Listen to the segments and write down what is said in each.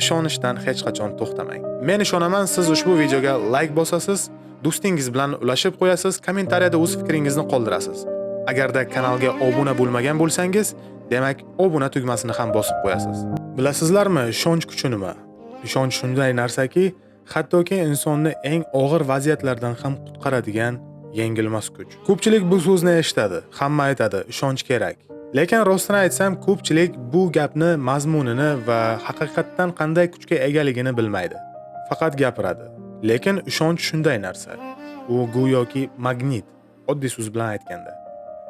ishonishdan hech qachon to'xtamang. Men ishonaman, siz ushbu videoga like bosasiz, do'stingiz bilan ulashib qo'yasiz, kommentariyada o'z fikringizni qoldirasiz. Agarda kanalga obuna bo'lmagan bo'lsangiz, demak obuna tugmasini ham bosib qo'yasiz. Bilasizlarmi, ishonch kuchi nima? Ishonch shunday narsaki, hattoki insonni eng og'ir vaziyatlardan ham qutqaradigan yengilmas kuch. Ko'pchilik bu so'zni eshitadi, hamma aytadi, ishonch kerak. Lekin rostini aytsam, ko'pchilik bu gapni mazmunini va haqiqatdan qanday kuchga egaligini bilmaydi. Faqat gapiradi. Lekin ishonch shunday narsa. U go'yoki magnit, oddiy so'z bilan aytganda.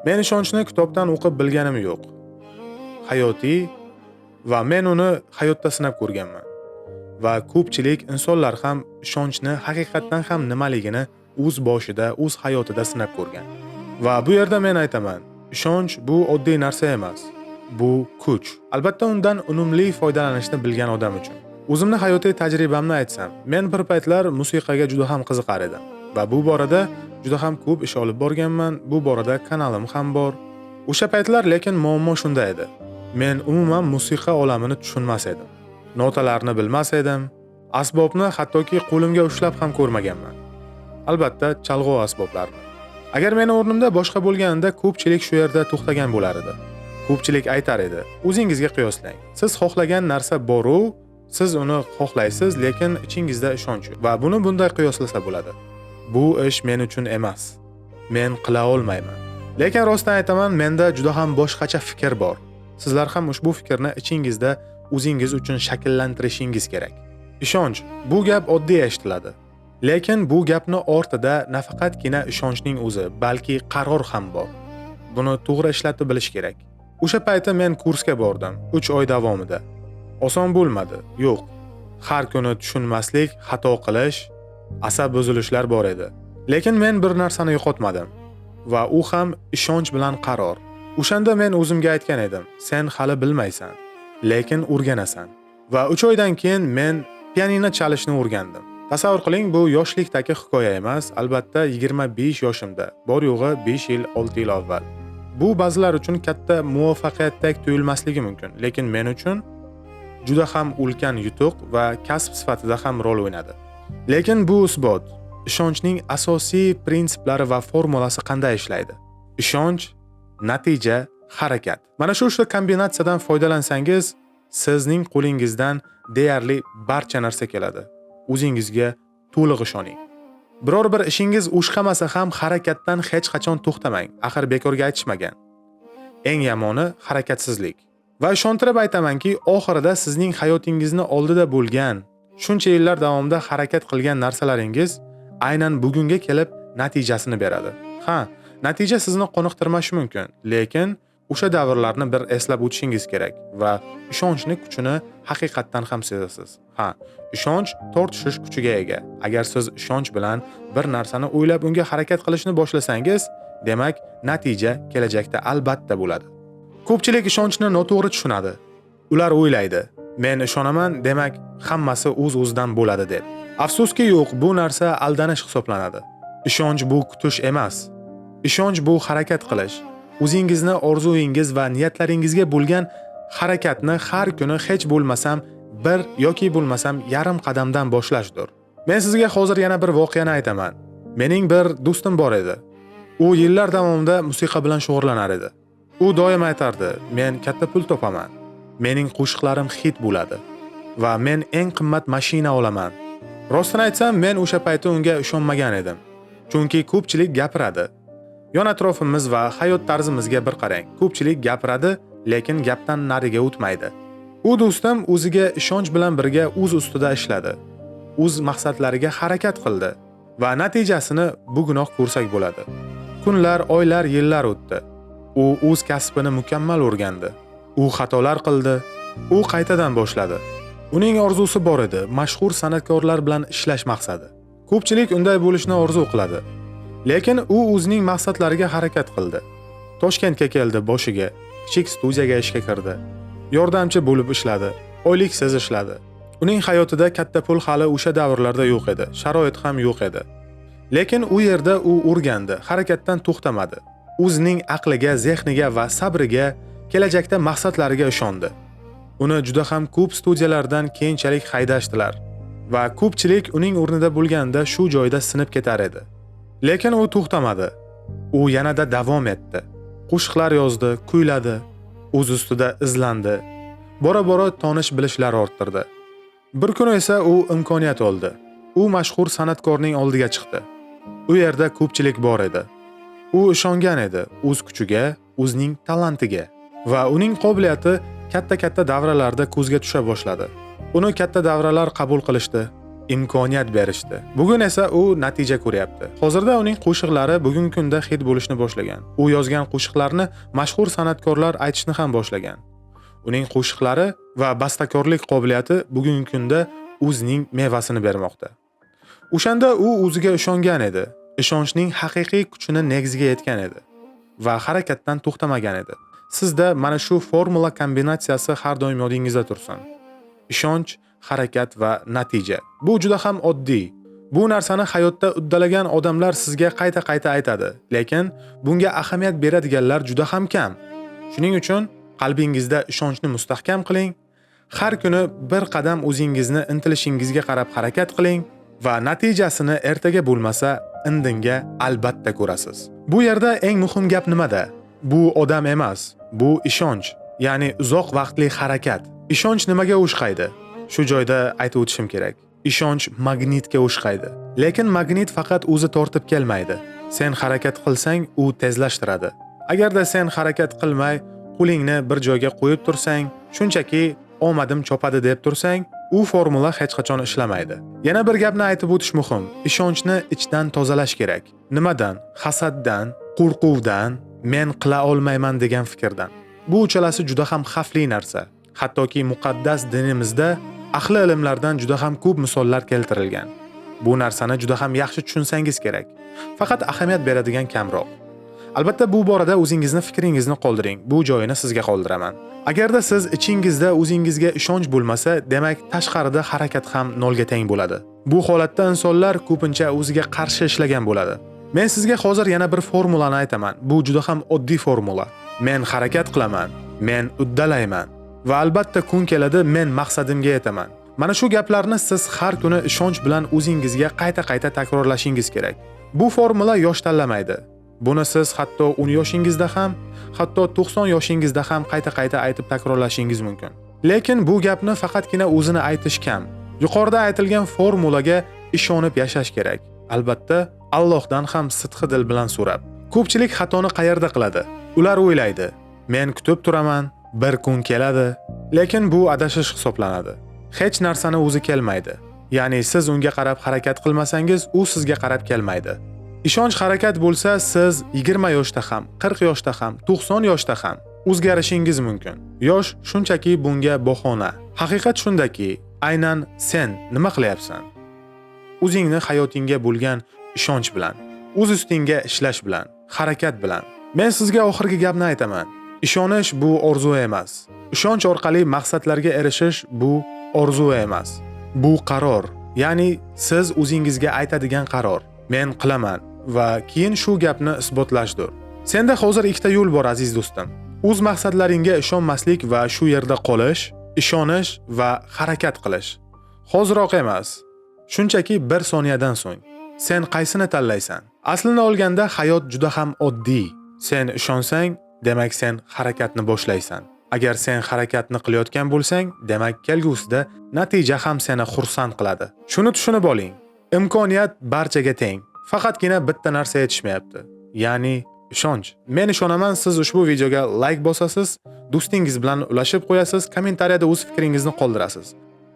Men ishonchni kitobdan o'qib bilganim yo'q. Hayotiy va men uni hayotda sinab ko'rganman. Va ko'pchilik insonlar ham ishonchni haqiqatdan ham nimaligini o'z boshida, o'z hayotida sinab ko'rgan. Va bu yerda men aytaman, ishonch bu oddiy narsa emas. Bu kuch. Albatta undan unumli foydalanishni bilgan odam uchun. O'zimni hayotiy tajribamni aytsam, men bir paytlar musiqaga juda ham qiziqar edim va bu borada juda ham ko'p ish olib borganman. Bu borada kanalim ham bor. O'sha paytlar lekin muammo shunda edi. Men umuman musiqa olamini tushunmas edim. Notalarni bilmas edim. Asbobni hattoki qo'limga ushlab ham ko'rmaganman. Albatta, chalg'u asboblarni. Agar meni o'rnimda boshqa bo'lganida ko'pchilik shu yerda to'xtagan bo'lar edi. Ko'pchilik aytar edi, o'zingizga qiyoslang. Siz xohlagan narsa bor-u, siz uni xohlaysiz, lekin ichingizda ishonch yo'q. Va buni bunday qiyoslasa bo'ladi. Bu ish men uchun emas. Men qila olmayman. Lekin rostdan aytaman, menda juda ham boshqacha fikr bor. Sizlar ham ushbu fikrni ichingizda o'zingiz uchun shakllantirishingiz kerak. Ishonch, bu gap oddiy eshitiladi. Lekin bu gapni ortida nafaqatgina ishonchning o'zi, balki qaror ham bor. Buni to'g'ri ishlatib bilish kerak. O'sha payti men kursga bordim, 3 oy davomida. Oson bo'lmadi. Yo'q. Har kuni tushunmaslik, xato qilish, asab buzilishlar bor edi. Lekin men bir narsani yo'qotmadim va u ham ishonch bilan qaror. O'shanda men o'zimga aytgan edim, sen hali bilmaysan, lekin o'rganasan. Va 3 oydan keyin men pianino chalishni o'rgandim. Tasavvur qiling, bu yoshlikdagi hikoya emas, albatta 25 yoshimda, bor yo'g'i 5 yil, 6 yil avval. Bu ba'zilar uchun katta muvaffaqiyatdek tuyulmasligi mumkin, lekin men uchun juda ham ulkan yutuq va kasb sifatida ham rol o'ynadi. Lekin bu isbot, ishonchning asosiy prinsiplari va formulasi qanday ishlaydi? Ishonch, natija, harakat. Mana shu kombinatsiyadan foydalansangiz, sizning qo'lingizdan deyarli barcha narsa keladi. O'zingizga to'liq ishoning. Biror bir ishingiz o'shqamasa ham harakatdan hech qachon to'xtamang. Axir bekorga aytishmagan. Eng yomoni harakatsizlik. Va ishontirib aytamanki, oxirida sizning hayotingizni oldida bo'lgan, shuncha yillar davomida harakat qilgan narsalaringiz aynan bugunga kelib natijasini beradi. Ha, natija sizni qoniqtirmashi mumkin, lekin o'sha davrlarni bir eslab o'tishingiz kerak va ishonchning kuchini haqiqatdan ham sezasiz. Ha, ishonch tortishish kuchiga ega. Agar siz ishonch bilan bir narsani o'ylab unga harakat qilishni boshlasangiz, demak, natija kelajakda albatta bo'ladi. Ko'pchilik ishonchni noto'g'ri tushunadi. Ular o'ylaydi, men ishonaman, demak, hammasi o'z-o'zidan bo'ladi deb. Afsuski yo'q, bu narsa aldanish hisoblanadi. Ishonch bu kutish emas. Ishonch bu harakat qilish. O'zingizni orzuyingiz va niyatlaringizga bo'lgan harakatni har kuni hech bo'lmasam bir yoki bo'lmasam yarim qadamdan boshlashdir. Men sizga hozir yana bir voqeani aytaman. Mening bir do'stim bor edi. U yillar davomida musiqa bilan shug'ullanar edi. U doim aytardi, men katta pul topaman. Mening qo'shiqlarim hit bo'ladi va men eng qimmat mashina olaman. Rostini aytsam, men o'sha payti unga ishonmagan edim. Chunki ko'pchilik gapiradi. Yon atrofimiz va hayot tarzimizga bir qarang. Ko'pchilik gapiradi, lekin gapdan nariga o'tmaydi. U do'stim o'ziga ishonch bilan birga o'z ustida ishladi. O'z maqsadlariga harakat qildi va natijasini bugunoq ko'rsak bo'ladi. Kunlar, oylar, yillar o'tdi. U o'z kasbini mukammal o'rgandi. U xatolar qildi. U qaytadan boshladi. Uning orzusi bor edi, mashhur san'atkorlar bilan ishlash maqsadi. Ko'pchilik unday bo'lishni orzu qiladi. Lekin u o'zining maqsadlariga harakat qildi. Toshkentga keldi boshiga, kichik studiyaga ishga kirdi. Yordamchi bo'lib ishladi, oyliksiz ishladi. Uning hayotida katta pul hali o'sha davrlarda yo'q edi, sharoit ham yo'q edi. Lekin u yerda u o'rgandi, harakatdan to'xtamadi. O'zining aqliga, zehniga va sabriga, kelajakda maqsadlariga ishondi. Uni juda ham ko'p studiyalardan keyinchalik haydashdilar va ko'pchilik uning o'rnida bo'lganda shu joyda sinib ketar edi. Lekin u to'xtamadi. U yanada davom etdi. Qo'shiqlar yozdi, kuyladi, o'z ustida izlandi. Bora-bora tonish-bilishlar orttirdi. Bir kun esa u imkoniyat oldi. U mashhur san'atkorning oldiga chiqdi. U yerda ko'pchilik bor edi. U ishongan edi o'z kuchiga, o'zining talantiga va uning qobiliyati katta-katta davralarda ko'zga tusha boshladi. Uni katta davralar qabul qilishdi, imkoniyat berishdi. Bugun esa u natija ko'ryapti. Hozirda uning qo'shiqlari bugungi kunda hit bo'lishni boshlagan. U yozgan qo'shiqlarni mashhur san'atkorlar aytishni ham boshlagan. Uning qo'shiqlari va bastakorlik qobiliyati bugungi kunda o'zining mevasini bermoqda. O'shanda u o'ziga ishongan edi. Ishonchning haqiqiy kuchini negiziga yetgan edi va harakatdan to'xtamagan edi. Sizda mana shu formula kombinatsiyasi har doim yodingizda tursin. Ishonch, harakat va natija. Bu juda ham oddiy. Bu narsani hayotda uddalagan odamlar sizga qayta-qayta aytadi, lekin bunga ahamiyat beradiganlar juda ham kam. Shuning uchun qalbingizda ishonchni mustahkam qiling. Har kuni bir qadam o'zingizni intilishingizga qarab harakat qiling va natijasini ertaga bo'lmasa, indinga albatta ko'rasiz. Bu yerda eng muhim gap nimada? Bu odam emas, bu ishonch, ya'ni uzoq vaqtli harakat. Ishonch nimaga o'xshaydi? Shu joyda aytib o'tishim kerak. Ishonch magnitga o'xshaydi. Lekin magnit faqat o'zi tortib kelmaydi. Sen harakat qilsang, u tezlashtiradi. Agarda sen harakat qilmay, qo'lingni bir joyga qo'yib tursang, shunchaki omadim chopadi deb tursang, u formula hech qachon ishlamaydi. Yana bir gapni aytib o'tish muhim. Ishonchni ichdan tozalash kerak. Nimadan? Hasaddan, qo'rquvdan, men qila olmayman degan fikrdan. Bu uchalasi juda ham xavfli narsa. Hattoki muqaddas dinimizda ahli ilmlardan juda ham ko'p misollar keltirilgan. Bu narsani juda ham yaxshi tushunsangiz kerak. Faqat ahamiyat beradigan kamroq. Albatta bu borada o'zingizni fikringizni qoldiring. Bu joyini sizga qoldiraman. Agarda siz ichingizda o'zingizga ishonch bo'lmasa, demak tashqarida harakat ham nolga teng bo'ladi. Bu holatda insonlar ko'pincha o'ziga qarshi ishlagan bo'ladi. Men sizga hozir yana bir formulani aytaman. Bu juda ham oddiy formula. Men harakat qilaman, men uddalayman va albatta kun keladi men maqsadimga yetaman. Mana shu gaplarni siz har kuni ishonch bilan o'zingizga qayta-qayta takrorlashingiz kerak. Bu formula yosh tanlamaydi. Buni siz hatto 10 yoshingizda ham, hatto 90 yoshingizda ham qayta-qayta aytib takrorlashingiz mumkin. Lekin bu gapni faqatgina o'zini aytish kam. Yuqorida aytilgan formulaga ishonib yashash kerak. Albatta, Allohdan ham sidqi dil bilan so'rab. Ko'pchilik xatoni qayerda qiladi? Ular o'ylaydi, men kutib turaman, bir kun keladi, lekin bu adashish hisoblanadi. Hech narsani o'zi kelmaydi. Ya'ni siz unga qarab harakat qilmasangiz, u sizga qarab kelmaydi. Ishonch harakat bo'lsa, siz 20 yoshda ham, 40 yoshda ham, 90 yoshda ham o'zgarishingiz mumkin. Yosh shunchaki bunga bahona. Haqiqat shundaki, aynan sen nima qilyapsan? O'zingni hayotingga bo'lgan ishonch bilan, o'z ustingga ishlash bilan, harakat bilan. Men sizga oxirgi gapni aytaman. Ishonish bu orzu emas. Ishonch orqali maqsadlarga erishish bu orzu emas. Bu qaror, ya'ni siz o'zingizga aytadigan qaror. Men qilaman va keyin shu gapni isbotlashdir. Senda hozir ikkita yo'l bor aziz do'stim. O'z maqsadlaringga ishonmaslik va shu yerda qolish, ishonish va harakat qilish. Hoziroq emas, shunchaki 1 soniyadan so'ng. Sen qaysini tanlaysan? Aslini olganda hayot juda ham oddiy. Sen ishonsang, demak sen harakatni boshlaysan. Agar sen harakatni qilayotgan bo'lsang, demak kelgusida natija ham seni xursand qiladi. Shuni tushunib oling. Imkoniyat barchaga teng. Faqatgina bitta narsa yetishmayapti. Ya'ni ishonch. Men ishonaman, siz ushbu videoga like bosasiz, do'stingiz bilan ulashib qo'yasiz, kommentariyada o'z fikringizni qoldirasiz.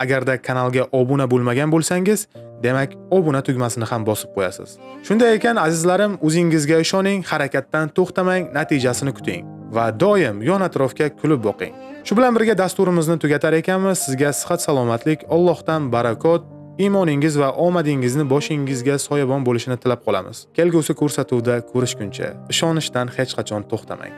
Agarda kanalga obuna bo'lmagan bo'lsangiz, demak obuna tugmasini ham bosib qo'yasiz. Shunday ekan azizlarim, o'zingizga ishoning, harakatdan to'xtamang, natijasini kuting va doim yon atrofga kulib boqing. Shu bilan birga dasturimizni tugatar ekanmiz. Sizga sihat salomatlik, Allohdan barakot, iymoningiz va omadingizni boshingizga soyabon bo'lishini tilab qolamiz. Kelgusi ko'rsatuvda ko'rishguncha ishonishdan hech qachon to'xtamang.